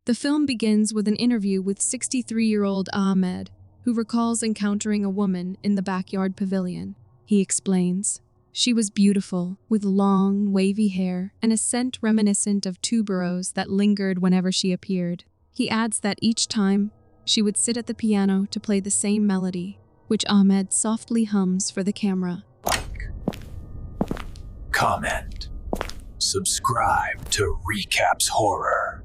The film begins with an interview with 63-year-old Ahmed, who recalls encountering a woman in the backyard pavilion. He explains, "She was beautiful, with long, wavy hair and a scent reminiscent of tuberose that lingered whenever she appeared." He adds that each time, she would sit at the piano to play the same melody, which Ahmed softly hums for the camera. Like, comment, subscribe to Recapps Horror.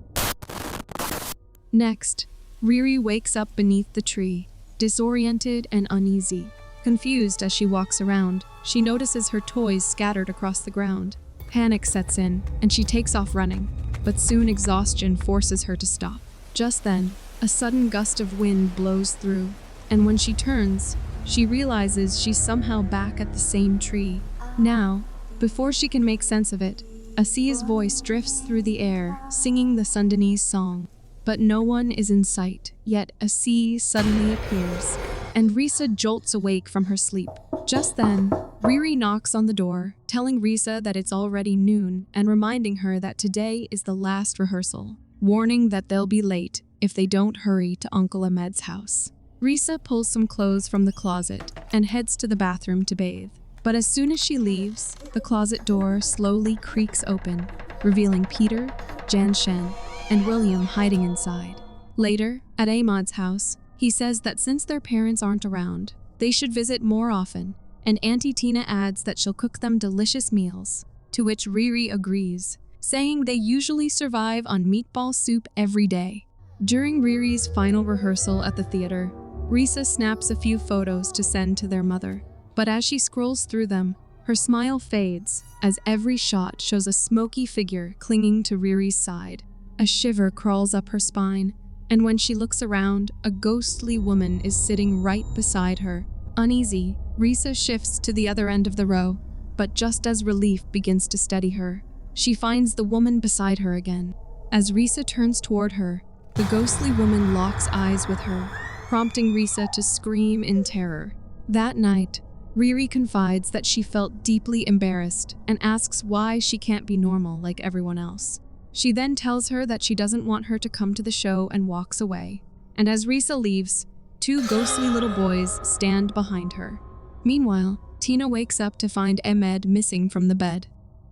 Next, Riri wakes up beneath the tree, disoriented and uneasy. Confused as she walks around, she notices her toys scattered across the ground. Panic sets in, and she takes off running, but soon exhaustion forces her to stop. Just then, a sudden gust of wind blows through, and when she turns, she realizes she's somehow back at the same tree. Now, before she can make sense of it, Asia's voice drifts through the air, singing the Sundanese song. But no one is in sight, yet Asia suddenly appears, and Risa jolts awake from her sleep. Just then, Riri knocks on the door, telling Risa that it's already noon and reminding her that today is the last rehearsal, warning that they'll be late if they don't hurry to Uncle Ahmed's house. Risa pulls some clothes from the closet and heads to the bathroom to bathe. But as soon as she leaves, the closet door slowly creaks open, revealing Peter, Jan Shen, and William hiding inside. Later, at Ahmad's house, he says that since their parents aren't around, they should visit more often, and Auntie Tina adds that she'll cook them delicious meals, to which Riri agrees, saying they usually survive on meatball soup every day. During Riri's final rehearsal at the theater, Risa snaps a few photos to send to their mother, but as she scrolls through them, her smile fades as every shot shows a smoky figure clinging to Riri's side. A shiver crawls up her spine, and when she looks around, a ghostly woman is sitting right beside her. Uneasy, Risa shifts to the other end of the row, but just as relief begins to steady her, she finds the woman beside her again. As Risa turns toward her, the ghostly woman locks eyes with her, prompting Risa to scream in terror. That night, Riri confides that she felt deeply embarrassed and asks why she can't be normal like everyone else. She then tells her that she doesn't want her to come to the show and walks away. And as Risa leaves, two ghostly little boys stand behind her. Meanwhile, Tina wakes up to find Ahmed missing from the bed.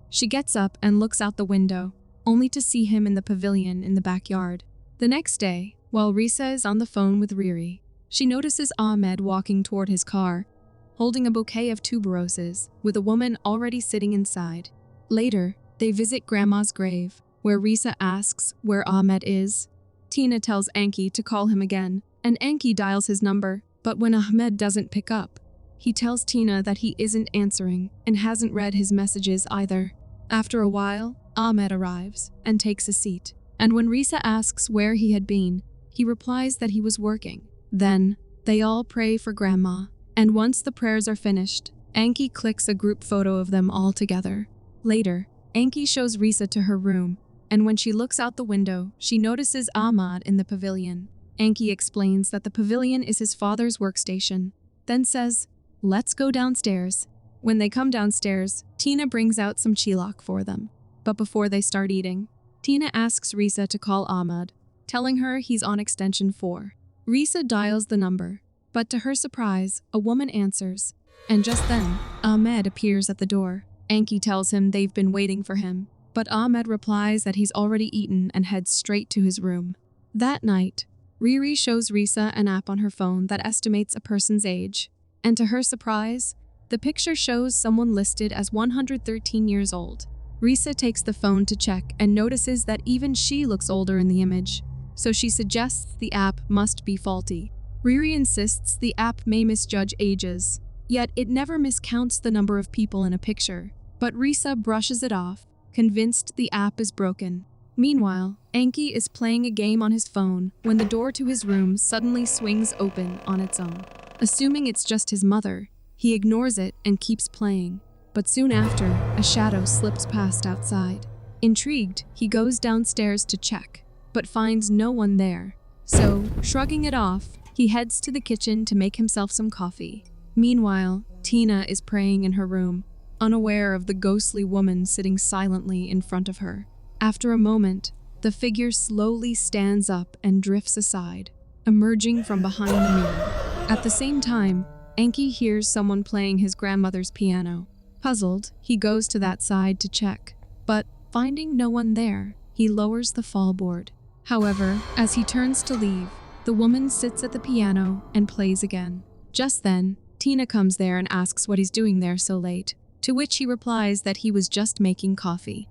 She gets up and looks out the window, only to see him in the pavilion in the backyard. The next day, while Risa is on the phone with Riri, she notices Ahmed walking toward his car, holding a bouquet of tuberoses, with a woman already sitting inside. Later, they visit Grandma's grave, where Risa asks where Ahmed is. Tina tells Anki to call him again, and Anki dials his number, but when Ahmed doesn't pick up, he tells Tina that he isn't answering and hasn't read his messages either. After a while, Ahmed arrives and takes a seat, and when Risa asks where he had been, he replies that he was working. Then, they all pray for Grandma, and once the prayers are finished, Anki clicks a group photo of them all together. Later, Anki shows Risa to her room, and when she looks out the window, she notices Ahmad in the pavilion. Anki explains that the pavilion is his father's workstation, then says, "Let's go downstairs." When they come downstairs, Tina brings out some chilak for them. But before they start eating, Tina asks Risa to call Ahmad, telling her he's on extension 4. Risa dials the number, but to her surprise, a woman answers, and just then, Ahmed appears at the door. Anki tells him they've been waiting for him, but Ahmed replies that he's already eaten and heads straight to his room. That night, Riri shows Risa an app on her phone that estimates a person's age, and to her surprise, the picture shows someone listed as 113 years old. Risa takes the phone to check and notices that even she looks older in the image, so she suggests the app must be faulty. Riri insists the app may misjudge ages, yet it never miscounts the number of people in a picture, but Risa brushes it off, convinced the app is broken. Meanwhile, Anki is playing a game on his phone when the door to his room suddenly swings open on its own. Assuming it's just his mother, he ignores it and keeps playing, but soon after, a shadow slips past outside. Intrigued, he goes downstairs to check, but finds no one there. So, shrugging it off, he heads to the kitchen to make himself some coffee. Meanwhile, Tina is praying in her room, unaware of the ghostly woman sitting silently in front of her. After a moment, the figure slowly stands up and drifts aside, emerging from behind the mirror. At the same time, Enki hears someone playing his grandmother's piano. Puzzled, he goes to that side to check, but finding no one there, he lowers the fallboard. However, as he turns to leave, the woman sits at the piano and plays again. Just then, Tina comes there and asks what he's doing there so late, to which he replies that he was just making coffee.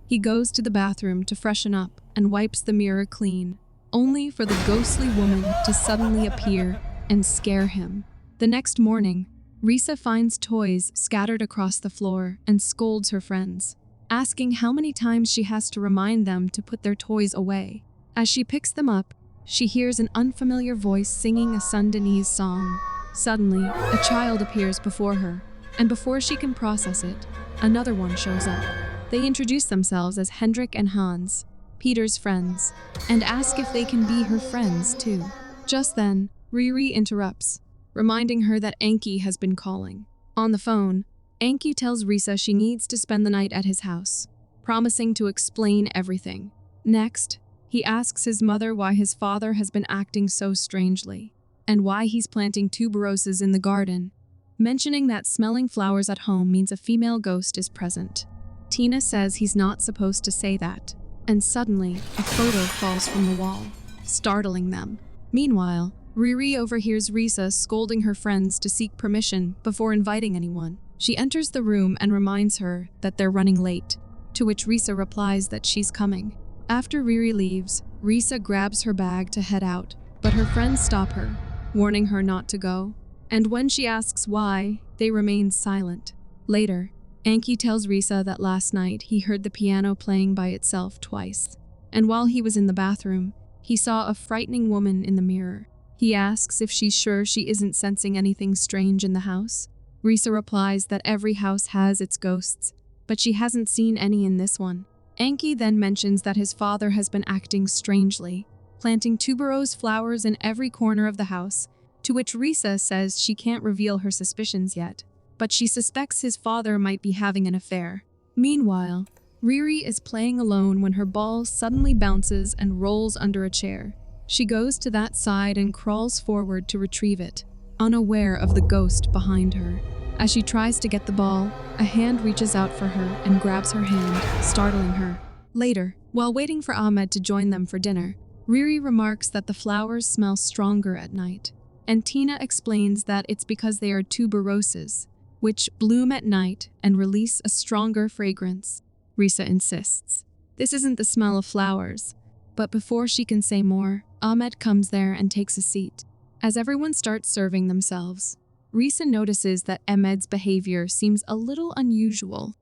He goes to the bathroom to freshen up and wipes the mirror clean, only for the ghostly woman to suddenly appear and scare him. The next morning, Risa finds toys scattered across the floor and scolds her friends, asking how many times she has to remind them to put their toys away. As she picks them up, she hears an unfamiliar voice singing a Sundanese song. Suddenly, a child appears before her, and before she can process it, another one shows up. They introduce themselves as Hendrik and Hans, Peter's friends, and ask if they can be her friends too. Just then, Riri interrupts, reminding her that Enki has been calling. On the phone, Enki tells Risa she needs to spend the night at his house, promising to explain everything. Next, he asks his mother why his father has been acting so strangely, and why he's planting tuberoses in the garden, mentioning that smelling flowers at home means a female ghost is present. Tina says he's not supposed to say that, and suddenly, a photo falls from the wall, startling them. Meanwhile, Riri overhears Risa scolding her friends to seek permission before inviting anyone. She enters the room and reminds her that they're running late, to which Risa replies that she's coming. After Riri leaves, Risa grabs her bag to head out, but her friends stop her, warning her not to go. And when she asks why, they remain silent. Later, Enki tells Risa that last night he heard the piano playing by itself twice, and while he was in the bathroom, he saw a frightening woman in the mirror. He asks if she's sure she isn't sensing anything strange in the house. Risa replies that every house has its ghosts, but she hasn't seen any in this one. Enki then mentions that his father has been acting strangely, planting tuberose flowers in every corner of the house, to which Risa says she can't reveal her suspicions yet, but she suspects his father might be having an affair. Meanwhile, Riri is playing alone when her ball suddenly bounces and rolls under a chair. She goes to that side and crawls forward to retrieve it, unaware of the ghost behind her. As she tries to get the ball, a hand reaches out for her and grabs her hand, startling her. Later, while waiting for Ahmed to join them for dinner, Riri remarks that the flowers smell stronger at night, and Tina explains that it's because they are tuberoses, which bloom at night and release a stronger fragrance. Risa insists this isn't the smell of flowers, but before she can say more, Ahmed comes there and takes a seat. As everyone starts serving themselves, Risa notices that Ahmed's behavior seems a little unusual.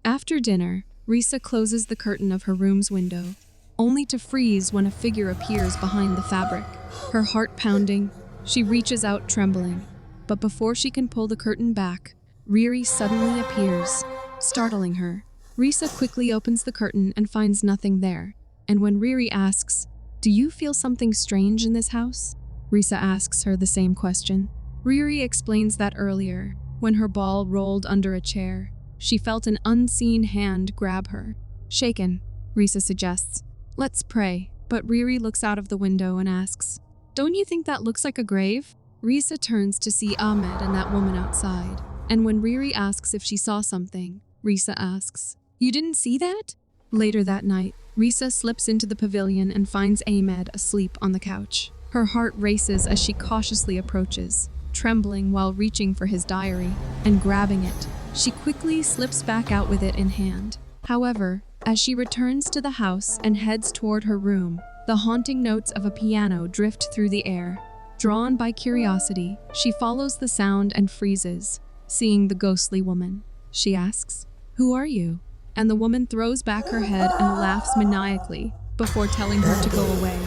After dinner, Risa closes the curtain of her room's window, only to freeze when a figure appears behind the fabric. Her heart pounding, she reaches out trembling, but before she can pull the curtain back, Riri suddenly appears, startling her. Risa quickly opens the curtain and finds nothing there, and when Riri asks, "Do you feel something strange in this house?" Risa asks her the same question. Riri explains that earlier, when her ball rolled under a chair, she felt an unseen hand grab her. Shaken, Risa suggests, "Let's pray," but Riri looks out of the window and asks, "Don't you think that looks like a grave?" Risa turns to see Ahmed and that woman outside, and when Riri asks if she saw something, Risa asks, "You didn't see that?" Later that night, Risa slips into the pavilion and finds Ahmed asleep on the couch. Her heart races as she cautiously approaches, trembling while reaching for his diary and grabbing it. She quickly slips back out with it in hand. However, as she returns to the house and heads toward her room, the haunting notes of a piano drift through the air. Drawn by curiosity, she follows the sound and freezes, seeing the ghostly woman. She asks, "Who are you?" And the woman throws back her head and laughs maniacally before telling her to go away,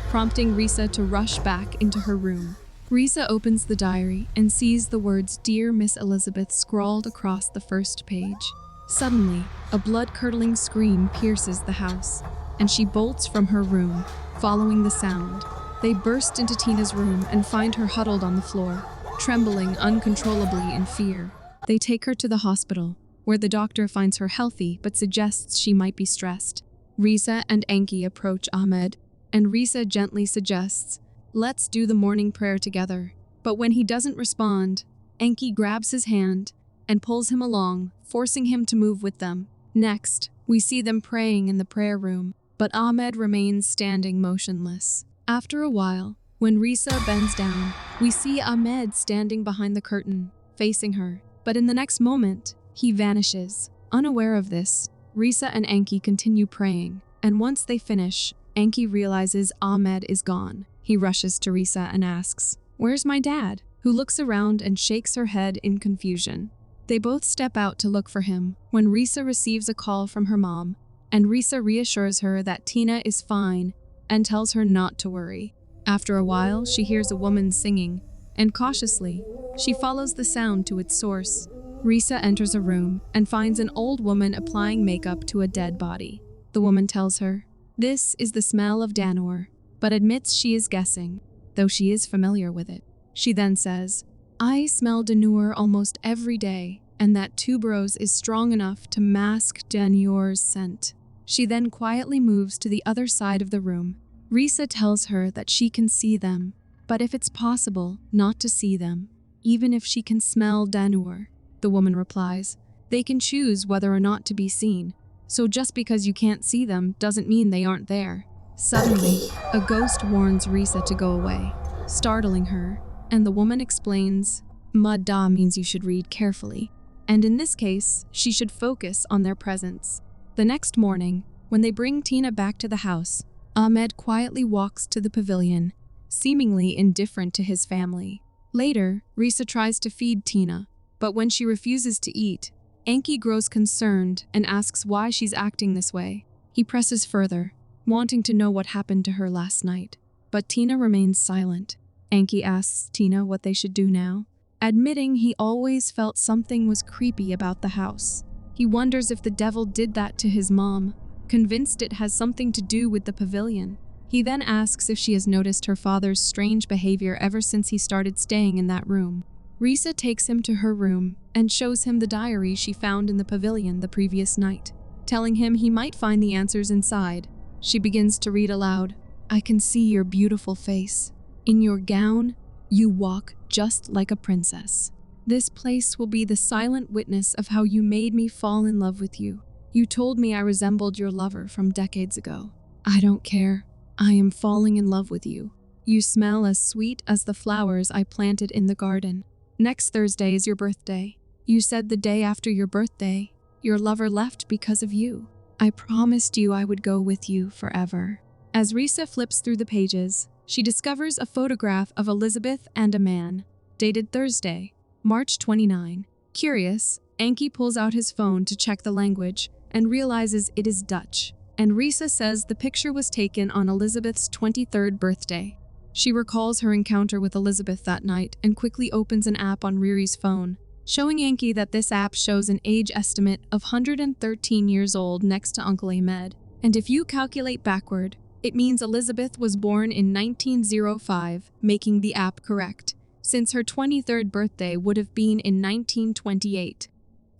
prompting Risa to rush back into her room. Risa opens the diary and sees the words "Dear Miss Elizabeth" scrawled across the first page. Suddenly, a blood-curdling scream pierces the house, and she bolts from her room, following the sound. They burst into Tina's room and find her huddled on the floor, trembling uncontrollably in fear. They take her to the hospital, where the doctor finds her healthy but suggests she might be stressed. Risa and Enki approach Ahmed, and Risa gently suggests, "Let's do the morning prayer together." But when he doesn't respond, Enki grabs his hand and pulls him along, forcing him to move with them. Next, we see them praying in the prayer room, but Ahmed remains standing motionless. After a while, when Risa bends down, we see Ahmed standing behind the curtain, facing her. But in the next moment, he vanishes. Unaware of this, Risa and Enki continue praying, and once they finish, Enki realizes Ahmed is gone. He rushes to Risa and asks, "Where's my dad?" who looks around and shakes her head in confusion. They both step out to look for him when Risa receives a call from her mom, and Risa reassures her that Tina is fine and tells her not to worry. After a while, she hears a woman singing, and cautiously, she follows the sound to its source. Risa enters a room and finds an old woman applying makeup to a dead body. The woman tells her, "This is the smell of Danur," but admits she is guessing, though she is familiar with it. She then says, "I smell Danur almost every day, and that tuberose is strong enough to mask Danur's scent." She then quietly moves to the other side of the room. Risa tells her that she can see them, but if it's possible not to see them, even if she can smell Danur. The woman replies, "They can choose whether or not to be seen, so just because you can't see them doesn't mean they aren't there." Suddenly, a ghost warns Risa to go away, startling her, and the woman explains, "Maddah means you should read carefully, and in this case, she should focus on their presence." The next morning, when they bring Tina back to the house, Ahmed quietly walks to the pavilion, seemingly indifferent to his family. Later, Risa tries to feed Tina, but when she refuses to eat, Enki grows concerned and asks why she's acting this way. He presses further, wanting to know what happened to her last night, but Tina remains silent. Enki asks Tina what they should do now, admitting he always felt something was creepy about the house. He wonders if the devil did that to his mom, convinced it has something to do with the pavilion. He then asks if she has noticed her father's strange behavior ever since he started staying in that room. Risa takes him to her room and shows him the diary she found in the pavilion the previous night, telling him he might find the answers inside. She begins to read aloud, "I can see your beautiful face. In your gown, you walk just like a princess. This place will be the silent witness of how you made me fall in love with you. You told me I resembled your lover from decades ago. I don't care. I am falling in love with you. You smell as sweet as the flowers I planted in the garden. Next Thursday is your birthday. You said the day after your birthday, your lover left because of you. I promised you I would go with you forever." As Risa flips through the pages, she discovers a photograph of Elizabeth and a man, dated Thursday, March 29. Curious, Enki pulls out his phone to check the language and realizes it is Dutch, and Risa says the picture was taken on Elizabeth's 23rd birthday. She recalls her encounter with Elizabeth that night and quickly opens an app on Riri's phone, showing Enki that this app shows an age estimate of 113 years old next to Uncle Ahmed. And if you calculate backward, it means Elizabeth was born in 1905, making the app correct, since her 23rd birthday would have been in 1928.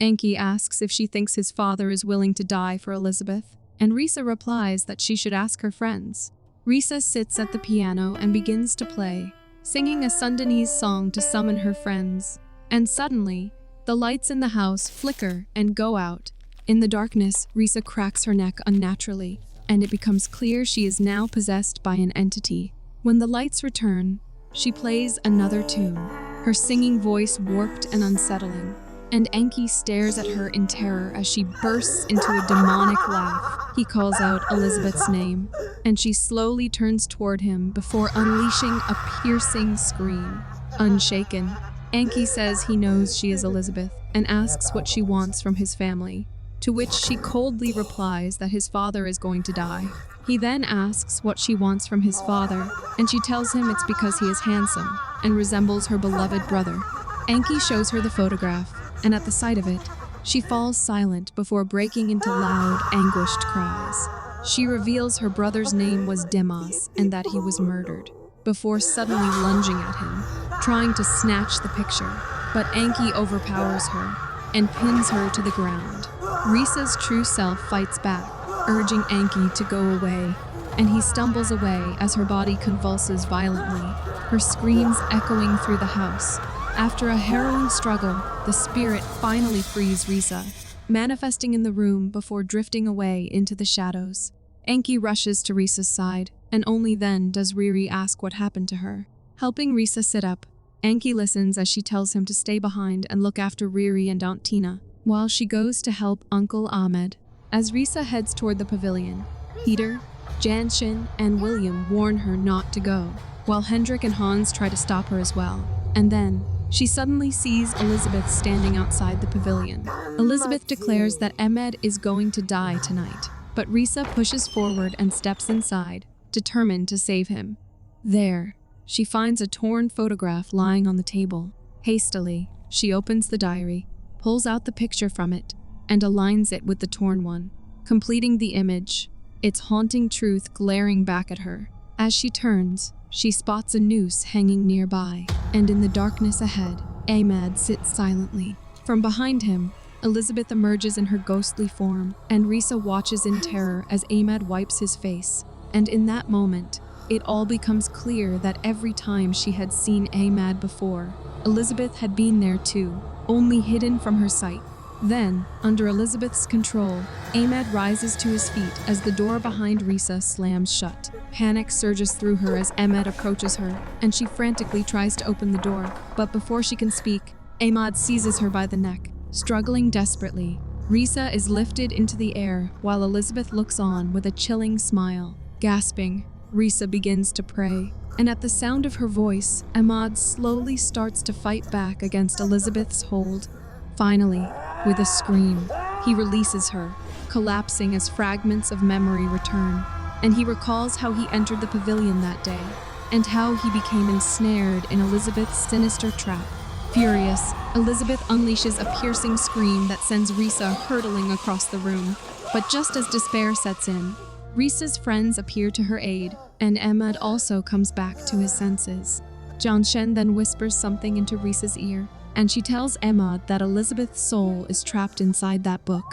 Enki asks if she thinks his father is willing to die for Elizabeth, and Risa replies that she should ask her friends. Risa sits at the piano and begins to play, singing a Sundanese song to summon her friends. And suddenly, the lights in the house flicker and go out. In the darkness, Risa cracks her neck unnaturally, and it becomes clear she is now possessed by an entity. When the lights return, she plays another tune, her singing voice warped and unsettling, and Enki stares at her in terror as she bursts into a demonic laugh. He calls out Elizabeth's name, and she slowly turns toward him before unleashing a piercing scream. Unshaken, Enki says he knows she is Elizabeth and asks what she wants from his family, to which she coldly replies that his father is going to die. He then asks what she wants from his father, and she tells him it's because he is handsome and resembles her beloved brother. Enki shows her the photograph, and at the sight of it, she falls silent before breaking into loud, anguished cries. She reveals her brother's name was Dimas and that he was murdered, before suddenly lunging at him, trying to snatch the picture, but Enki overpowers her and pins her to the ground. Risa's true self fights back, urging Anki to go away, and he stumbles away as her body convulses violently, her screams echoing through the house. After a harrowing struggle, the spirit finally frees Risa, manifesting in the room before drifting away into the shadows. Anki rushes to Risa's side, and only then does Riri ask what happened to her. Helping Risa sit up, Anki listens as she tells him to stay behind and look after Riri and Aunt Tina, while she goes to help Uncle Ahmed. As Risa heads toward the pavilion, Peter, Janshin, and William warn her not to go, while Hendrik and Hans try to stop her as well. And then, she suddenly sees Elizabeth standing outside the pavilion. Elizabeth declares that Ahmed is going to die tonight, but Risa pushes forward and steps inside, determined to save him. There, she finds a torn photograph lying on the table. Hastily, she opens the diary, pulls out the picture from it, and aligns it with the torn one, completing the image, its haunting truth glaring back at her. As she turns, she spots a noose hanging nearby, and in the darkness ahead, Ahmed sits silently. From behind him, Elizabeth emerges in her ghostly form, and Risa watches in terror as Ahmed wipes his face. And in that moment, it all becomes clear that every time she had seen Ahmed before, Elizabeth had been there too, only hidden from her sight. Then, under Elizabeth's control, Ahmed rises to his feet as the door behind Risa slams shut. Panic surges through her as Ahmed approaches her, and she frantically tries to open the door. But before she can speak, Ahmed seizes her by the neck. Struggling desperately, Risa is lifted into the air while Elizabeth looks on with a chilling smile. Gasping, Risa begins to pray, and at the sound of her voice, Ahmed slowly starts to fight back against Elizabeth's hold. Finally, with a scream, he releases her, collapsing as fragments of memory return, and he recalls how he entered the pavilion that day, and how he became ensnared in Elizabeth's sinister trap. Furious, Elizabeth unleashes a piercing scream that sends Risa hurtling across the room. But just as despair sets in, Risa's friends appear to her aid, and Ahmed also comes back to his senses. Janshin then whispers something into Risa's ear, and she tells Ahmed that Elizabeth's soul is trapped inside that book.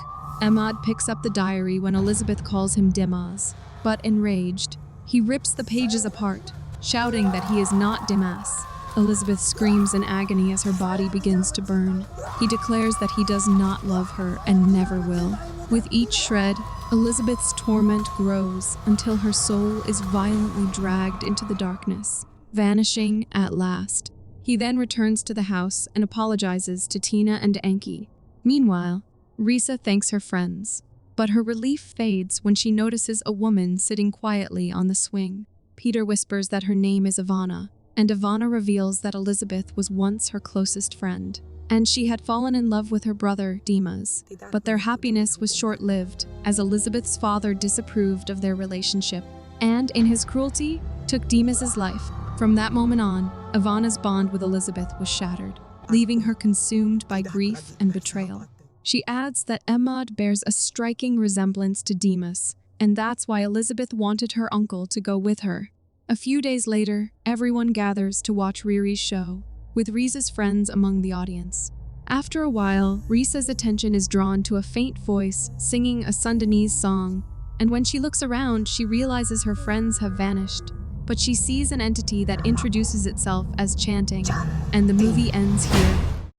Ahmed picks up the diary when Elizabeth calls him Dimas, but enraged, he rips the pages apart, shouting that he is not Dimas. Elizabeth screams in agony as her body begins to burn. He declares that he does not love her and never will. With each shred, Elizabeth's torment grows until her soul is violently dragged into the darkness, vanishing at last. He then returns to the house and apologizes to Tina and Anki. Meanwhile, Risa thanks her friends, but her relief fades when she notices a woman sitting quietly on the swing. Peter whispers that her name is Ivana, and Ivana reveals that Elizabeth was once her closest friend, and she had fallen in love with her brother, Dimas. But their happiness was short-lived, as Elizabeth's father disapproved of their relationship, and in his cruelty, took Dimas's life. From that moment on, Ivana's bond with Elizabeth was shattered, leaving her consumed by grief and betrayal. She adds that Ahmed bears a striking resemblance to Dimas, and that's why Elizabeth wanted her uncle to go with her. A few days later, everyone gathers to watch Riri's show, with Risa's friends among the audience. After a while, Risa's attention is drawn to a faint voice singing a Sundanese song, and when she looks around, she realizes her friends have vanished. But she sees an entity that introduces itself as chanting, and the movie ends here.